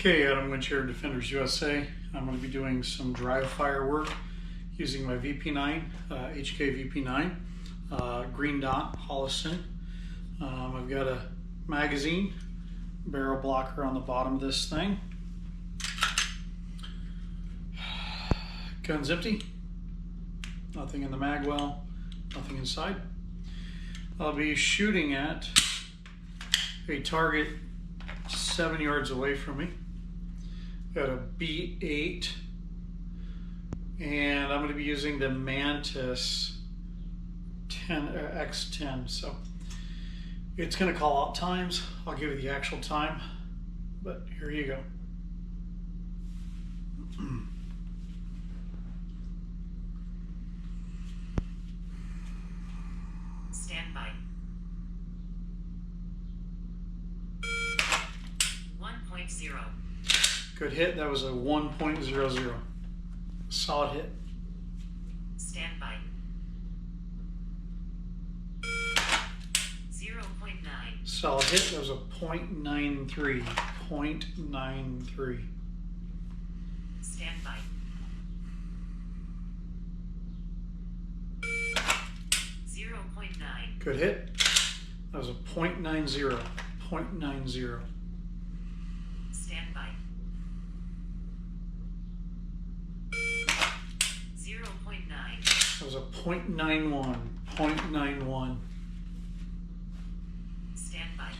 Okay, Adam Winchair, Defenders USA. I'm going to be doing some dry fire work using my VP9, HK VP9, green dot, Holliston. I've got a magazine, barrel blocker on the bottom of this thing. Gun's empty, nothing in the mag well, nothing inside. I'll be shooting at a target 7 yards away from me. Got a B8, and I'm going to be using the Mantis X10. So it's going to call out times. I'll give you the actual time, but here you go. Stand by. 1.0. Good hit. That was a 1.00. Solid hit. Stand by. 0.9. Solid hit. That was a 0.93. 0.93. Stand by. 0.9. Good hit. That was a 0.90. 0.90. Stand by. 0.9. That was a 0.91. 0.91. Stand by.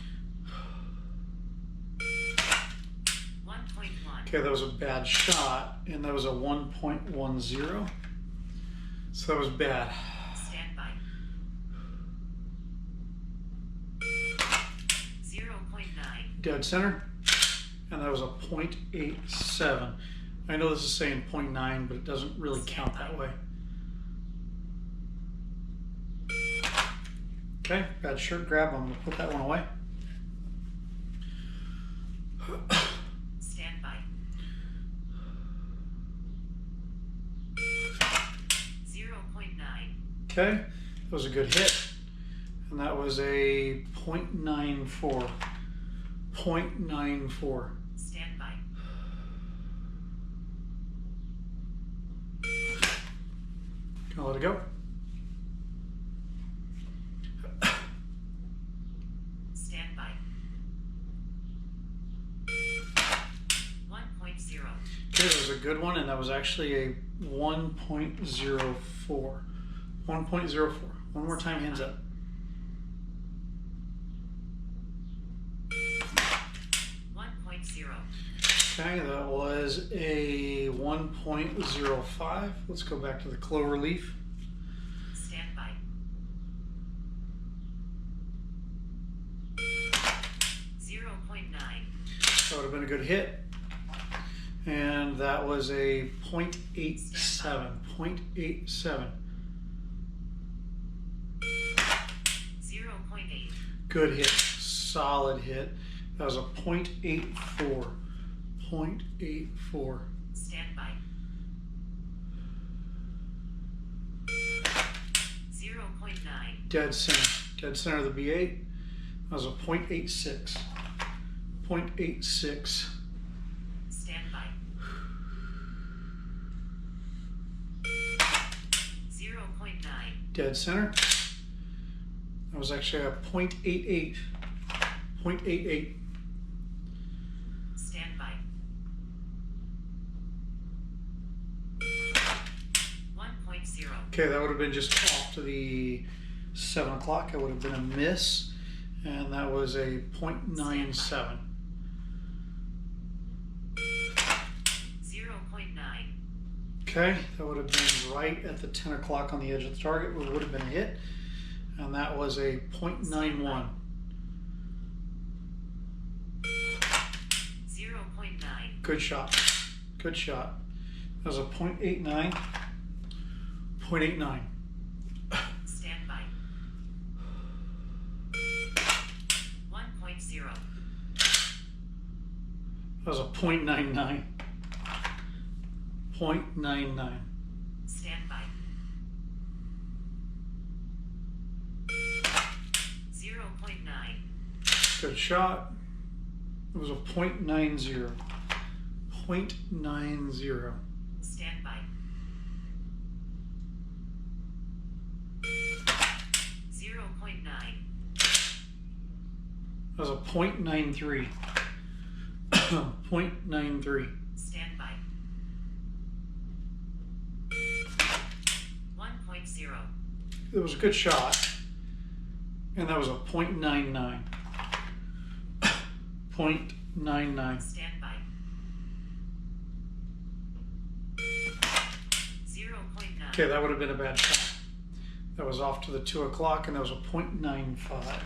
1.1. Okay, that was a bad shot, and that was a 1.10. So that was bad. Stand by. 0.9. Dead center, and that was a 0.87. I know this is saying 0.9, but it doesn't really count that way. Okay, bad shirt grab. I'm going to put that one away. Stand by. 0.9. Okay, that was a good hit, and that was a 0.94. 0.94. Stand by. Gonna let it go. Stand by. 1.0. Okay, that was a good one, and that was actually a 1.04. 1.04. One more time, hands up. 1.0. Okay, that was a 1.05. Let's go back to the clover leaf. Stand by. 0.9. That would have been a good hit. And that was a 0.87. 0.87. 0.8. Good hit. Solid hit. That was a 0.84. 0.84. Stand by. 0.9. Dead center. Dead center of the B8. That was a 0.86. 0.86. Stand by. 0.9. Dead center. That was actually a 0.88. 0.88. Stand by. 1.0. Okay, that would have been just off to the 7 o'clock. That would have been a miss. And that was a 0.97. 0.9. Okay, that would have been right at the 10 o'clock on the edge of the target. It would have been a hit. And that was a 0.91. 0.9. Good shot. Good shot. That was a 0.89. 0.89. Stand by. 1.0. That was a 0.99. 0.99. Stand by. 0.9. Good shot. It was a 0.90. .90. Stand by. 0.9. That was a .93. .93. Stand by. 1.0. It was a good shot. And that was a .99. .99. Stand by. 0.9. Okay, that would have been a bad shot. That was off to the 2 o'clock, and that was a .95. Stand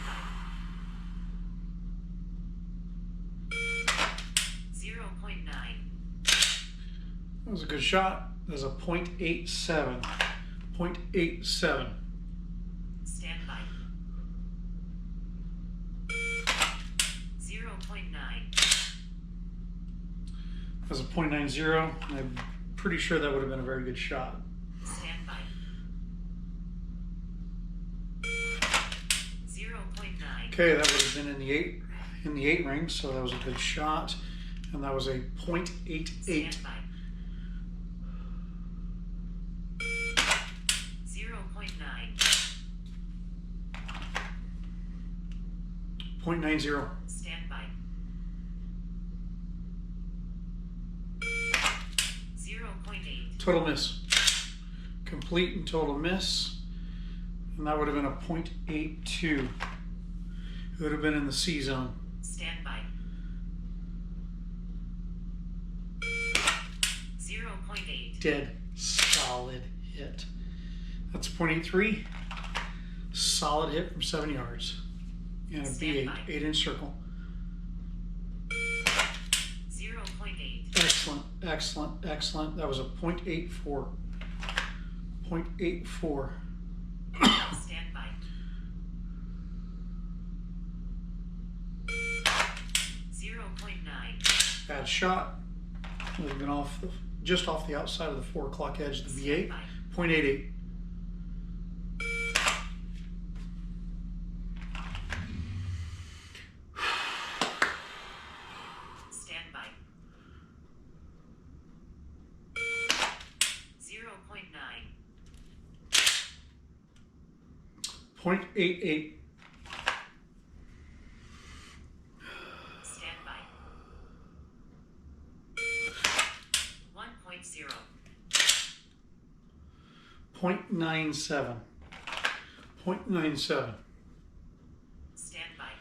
by. 0.9. That was a good shot. That was a .87. .87. Stand by. 0.9. That was a .90. I'm pretty sure that would have been a very good shot. Stand by. 0.9. Okay, that would have been in the eight ring, so that was a good shot, and that was a .88. Stand by. 0.9. .90. Stand by. 0.8. Total miss. Complete and total miss, and that would have been a .82. It would have been in the C zone. Stand by. 0.8. Dead solid hit. That's .83. Solid hit from 7 yards. And a Stand B8, by. 8-inch circle. 0.8. Excellent, excellent, excellent. That was a .84. .84. Stand by. 0.9. Bad shot. Would have been just off the outside of the 4 o'clock edge of the Stand V8. by. .88. Stand by. 0.9. .88. Stand by. 1.0. .97. .97. Stand by.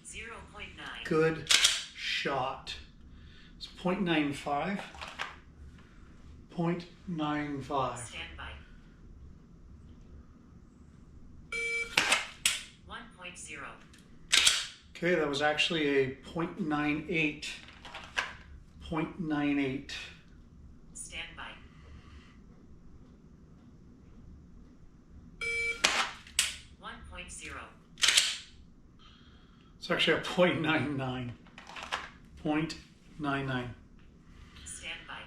0.9. Good shot. It's .95. .95. Stand by. 1.0. Okay, that was actually a .98. .98. Stand by. 1.0. It's actually a .99. .99. Stand by.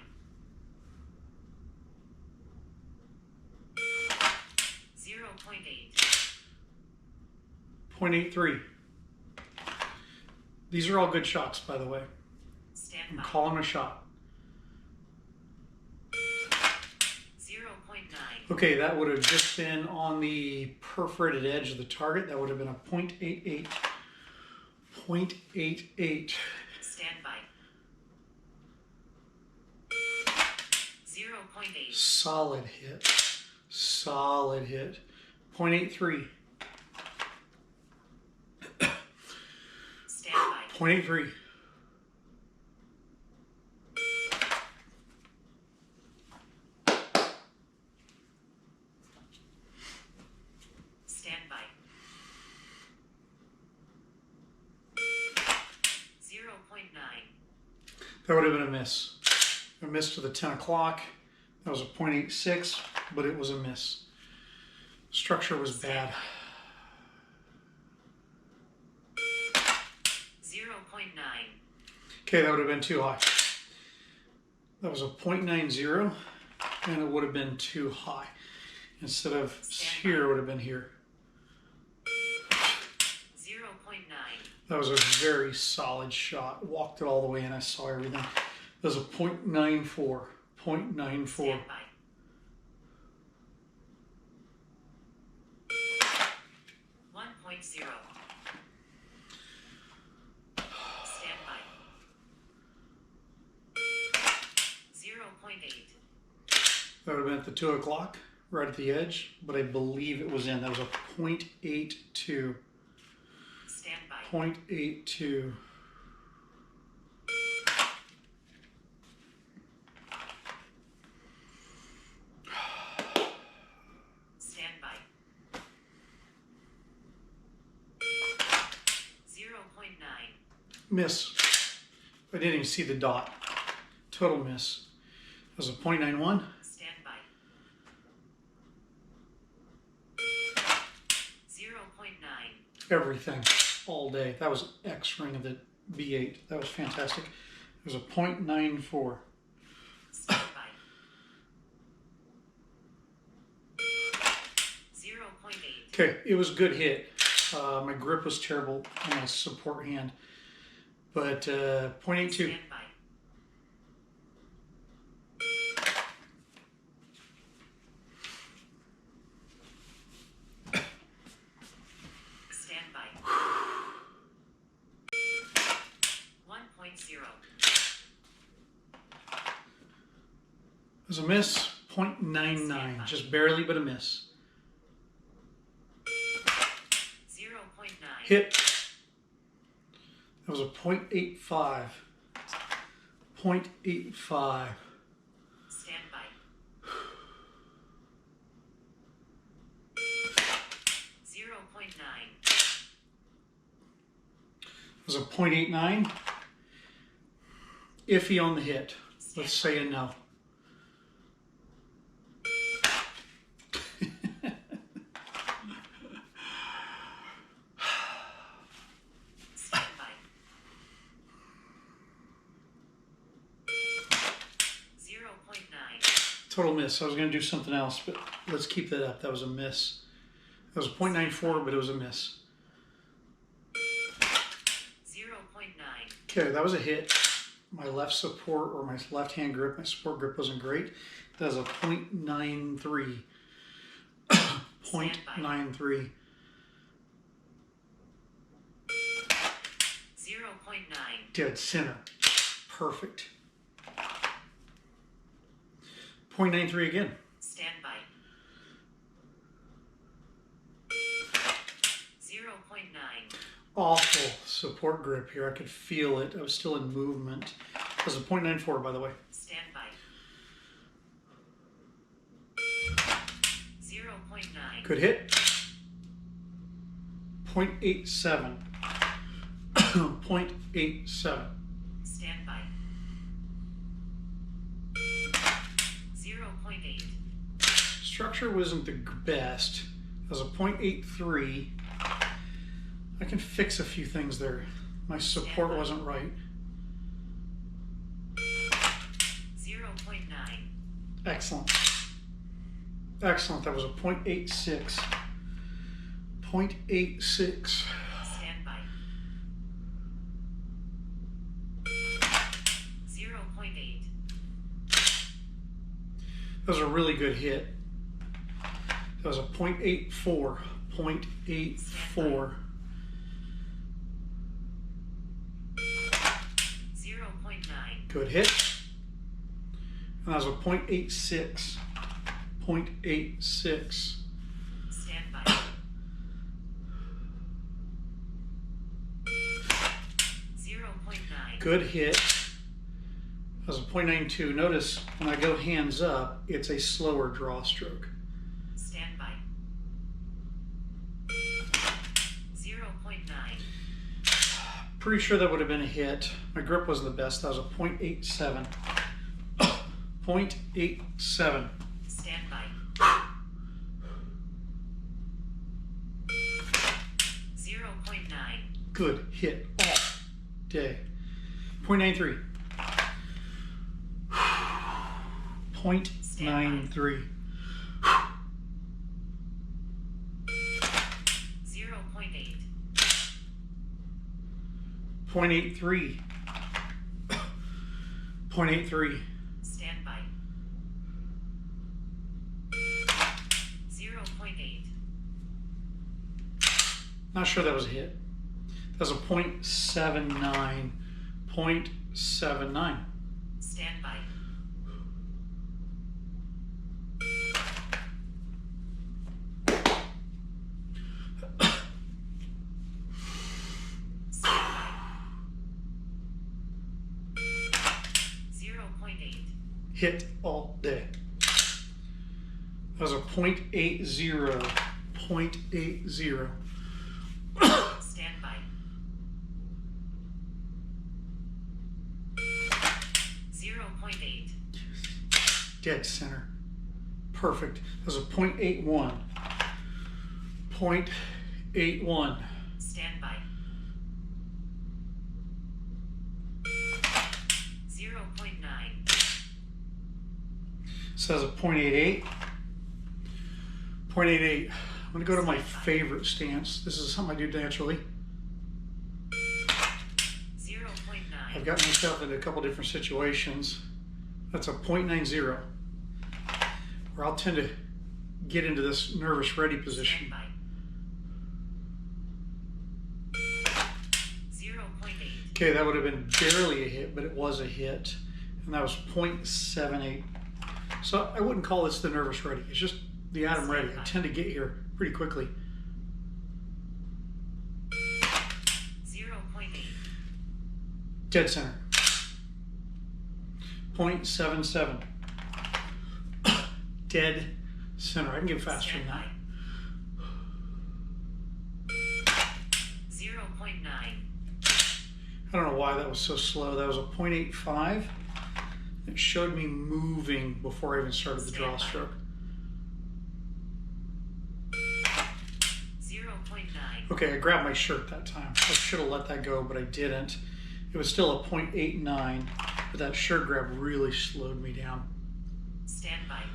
0.8. .83. These are all good shots, by the way. Stand I'm by. calling a shot. 0.9. Okay, that would have just been on the perforated edge of the target. That would have been a .88. .88. Stand by. 0.8. Solid hit. Solid hit. .83. Stand by. .83. Stand by. 0.9. That would have been a miss. A miss to the 10 o'clock. That was a .86, but it was a miss. Structure was bad. 0.9. Okay, that would have been too high. That was a .90, and it would have been too high. Instead of here, it would have been here. That was a very solid shot. Walked it all the way in. I saw everything. That was a .94. .94. Stand by. 1.0. Stand by. 0.8. That would have been at the 2 o'clock, right at the edge, but I believe it was in. That was a .82. Stand by. .82. Stand by. 0.9. Miss. I didn't even see the dot. Total miss. That was a .91. Stand by. 0.9. Everything. All day. That was X ring of the B8. That was fantastic. It was a .94. Stand by. 0.8. Okay, it was a good hit. My grip was terrible on my support hand. But .82. Stand by. Stand by. 1.0. It was a miss. .99. Just barely, but a miss. 0.9. Hit. That was a .85. .85. Stand by. 0.9. It was a .89. Iffy on the hit. Let's say a no. Stand by. 0.9. Total miss. I was going to do something else, but let's keep that up. That was a miss. That was a .94, but it was a miss. 0.9. Okay, that was a hit. My left support or my left hand grip, my support grip wasn't great. That was a .93. .93. 0.9. Dead center. Perfect. .93 again. Stand by. 0.9. Awful support grip here. I could feel it. I was still in movement. That was a .94, by the way. Stand by. 0.9. Good hit. .87. .87. Stand by. 0.8. Structure wasn't the best. It was a .83. I can fix a few things there. My support wasn't right. 0.9. Excellent. Excellent. That was a .86. .86. Stand by. 0.8. That was a really good hit. That was a .84. .84. 0.9. Good hit. And that was a .86. .86. Stand by. 0.9. Good hit. That was a .92. Notice when I go hands up, it's a slower draw stroke. Stand by. 0.9. Pretty sure that would have been a hit. My grip wasn't the best. That was a .87. .87. Stand by. 0.9. Good hit all day. .93. .93. 0.8. .83. .83. Stand by. 0.8. Not sure that was a hit. That was a .79. .79. Stand by. Hit all day. That was a .80. .80. Stand by. 0.8. Dead center. Perfect. That was a .81. .81. Stand by. 0.9. Says a .88. .88. I'm going to go to my favorite stance. This is something I do naturally. 0.9. I've gotten myself into a couple different situations. That's a .90. Where I'll tend to get into this nervous ready position. Stand by. 0.8. Okay, that would have been barely a hit, but it was a hit. And that was .78. So I wouldn't call this the nervous ready. It's just the atom ready. I tend to get here pretty quickly. 0.8. Dead center. .77. Dead center. I can get faster than that. 0.9. I don't know why that was so slow. That was a .85. It showed me moving before I even started the draw stroke. 0.9. Okay, I grabbed my shirt that time. I should have let that go, but I didn't. It was still a .89, but that shirt grab really slowed me down. Stand by.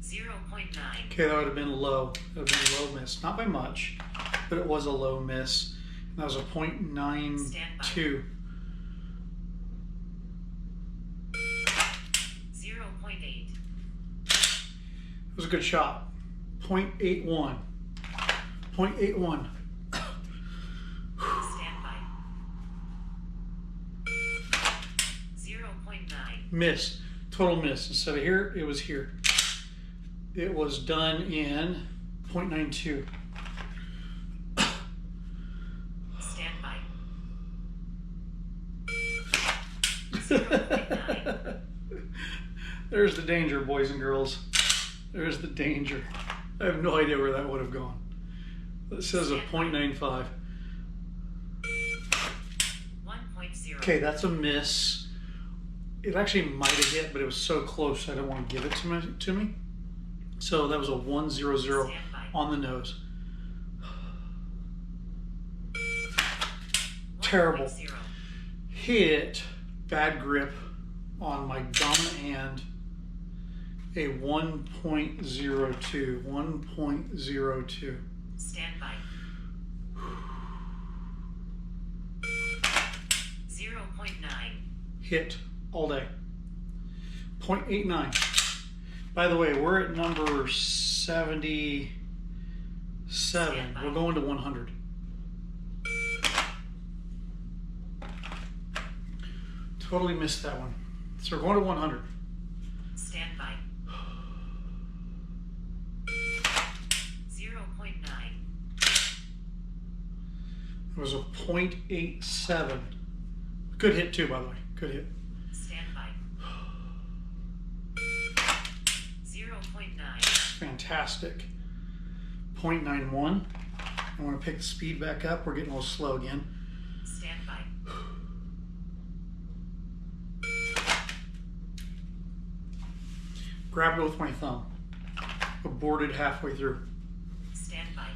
0.9. Okay, that would have been low. That would have been a low miss. Not by much, but it was a low miss. And that was a .92. 0.8. It was a good shot. .81. .81. Stand by. 0.9. Miss. Total miss. Instead of here, it was here. It was done in .92. Stand by. 0.9. There's the danger, boys and girls. There's the danger. I have no idea where that would have gone. It says a .95. 1.0. Okay, that's a miss. It actually might have hit, but it was so close I don't want to give it to me. So that was a 100 on the nose. Terrible. 1.0. Hit, bad grip on my dominant hand. A 1.02. 1.02. Stand by. 0.9. Hit all day. 0.89. By the way, we're at number 77. We're going to 100. Totally missed that one. So we're going to 100. Stand by. 0.9. It was a .87. Good hit too, by the way. Good hit. Stand by. 0.9. Fantastic. .91. I want to pick the speed back up. We're getting a little slow again. Stand by. Grabbed it with my thumb. Aborted halfway through. Stand by.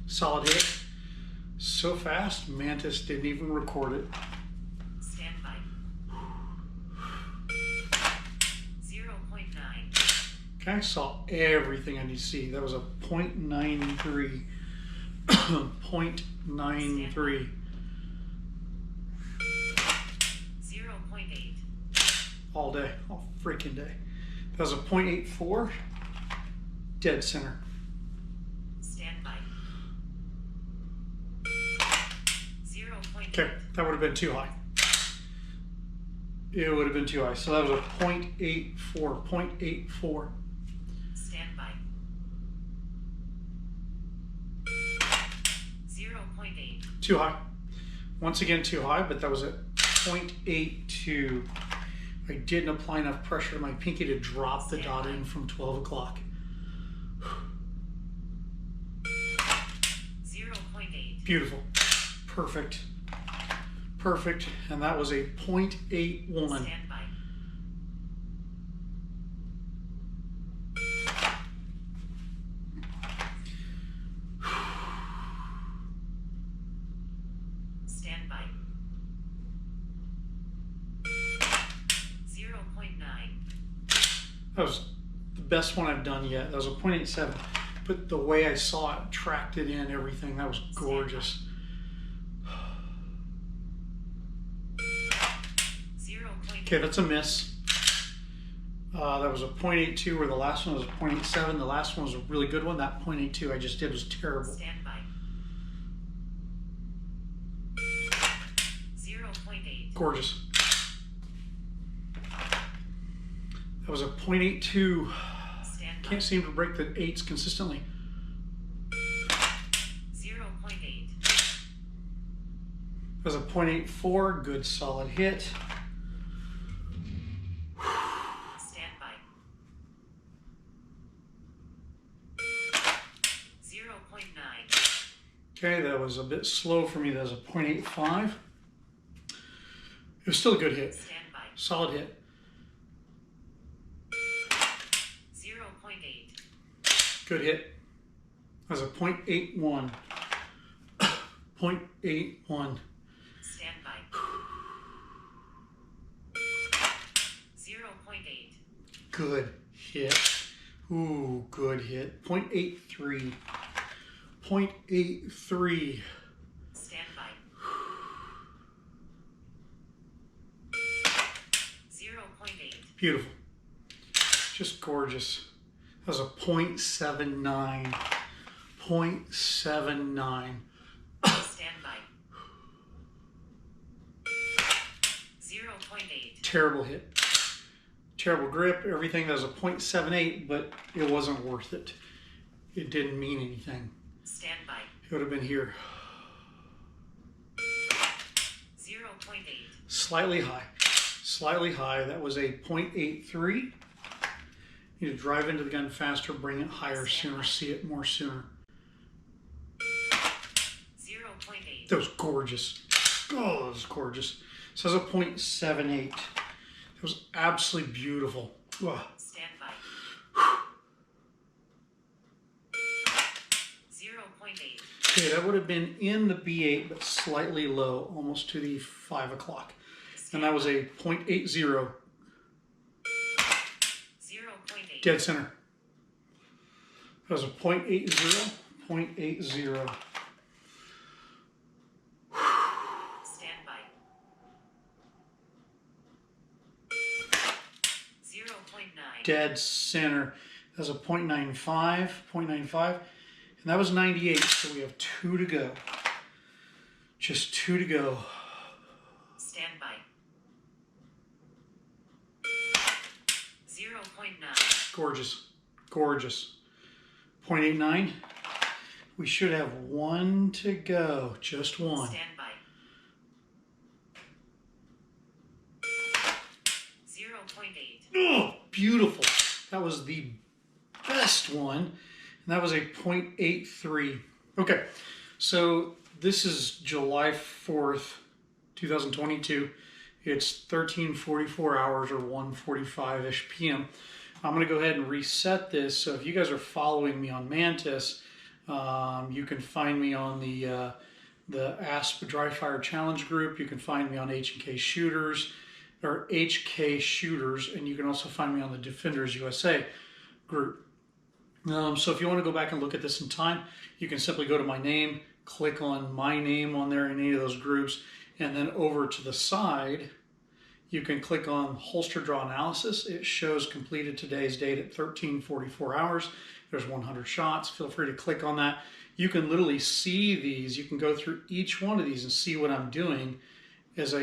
Solid hit. So fast, Mantis didn't even record it. Stand by. 0.9. Okay, I saw everything I need to see. That was a 0.93. 0.93. 0.8. All day, all freaking day. That was a 0.84. Dead center. Stand by. 0.8. Okay, that would have been too high. It would have been too high. So that was a 0.84. 0.84. Stand by. 0.8. Too high. Once again, too high, but that was at 0.82. I didn't apply enough pressure to my pinky to drop the dot in from 12 o'clock. 0.8. Beautiful. Perfect. Perfect. And that was a 0.81. Stand by. Stand by. 0.9. That was the best one I've done yet. That was a 0.87. But the way I saw it, tracked it in, everything, that was gorgeous. 0.8. Okay, that's a miss. That was a 0.82 where the last one was a 0.87. The last one was a really good one. That 0.82 I just did was terrible. Stand by. 0.8. Gorgeous. That was a 0.82. Stand by. Can't seem to break the 8s consistently. 0.8. That was a 0.84. Good solid hit. Stand by. 0.9. Okay, that was a bit slow for me. That was a 0.85. It was still a good hit. Stand by. Solid hit. 0.8. Good hit. That was a 0.81. 0.81. Stand by. 0.8. Good hit. Ooh, good hit. 0.83. 0.83. Stand by. 0.8. Beautiful. Just gorgeous. That was a 0.79. 0.79. Stand by. 0.8. Terrible hit. Terrible grip, everything. That was a 0.78, but it wasn't worth it. It didn't mean anything. Stand by. It would have been here. 0.8. Slightly high. Slightly high. That was a 0.83. You need to drive into the gun faster, bring it higher sooner, see it more sooner. 0.8. That was gorgeous. Oh, that was gorgeous. So that was a 0.78. It was absolutely beautiful. Wow. Stand by. 0.8. Okay, that would have been in the B8, but slightly low, almost to the 5 o'clock. And that was a 0.80. 0.8. Dead center. That was a 0.80. 0.80. Stand by. 0.9. Dead center. That was a 0.95. 0.95. And that was 98, so we have 2 to go. Just 2 to go. Stand by. 0.9. Gorgeous. Gorgeous. 0.89. We should have 1 to go. Just 1. Stand by. 0.8. Oh, beautiful. That was the best one. And that was a 0.83. Okay, so this is July 4th, 2022. It's 13:44 hours or 1:45-ish p.m. I'm going to go ahead and reset this. So if you guys are following me on Mantis, you can find me on the ASP Dry Fire Challenge group. You can find me on H&K Shooters, or HK Shooters, and you can also find me on the Defenders USA group. So if you want to go back and look at this in time, you can simply go to my name, click on my name on there in any of those groups, and then over to the side, you can click on holster draw analysis. It shows completed today's date at 13:44 hours. There's 100 shots. Feel free to click on that. You can literally see these. You can go through each one of these and see what I'm doing as I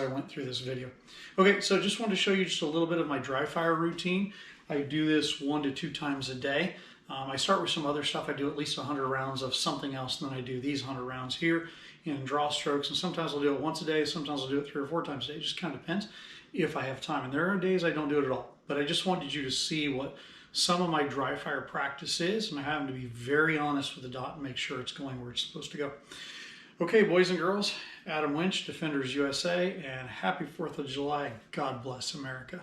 went through this video. Okay, so just wanted to show you just a little bit of my dry fire routine. I do this 1 to 2 times a day. I start with some other stuff. I do at least 100 rounds of something else, and then I do these 100 rounds here in draw strokes. And sometimes I'll do it once a day. Sometimes I'll do it 3 or 4 times a day. It just kind of depends if I have time. And there are days I don't do it at all. But I just wanted you to see what some of my dry fire practice is, and I have to be very honest with the dot and make sure it's going where it's supposed to go. Okay, boys and girls, Adam Winch, Defenders USA, and happy 4th of July. God bless America.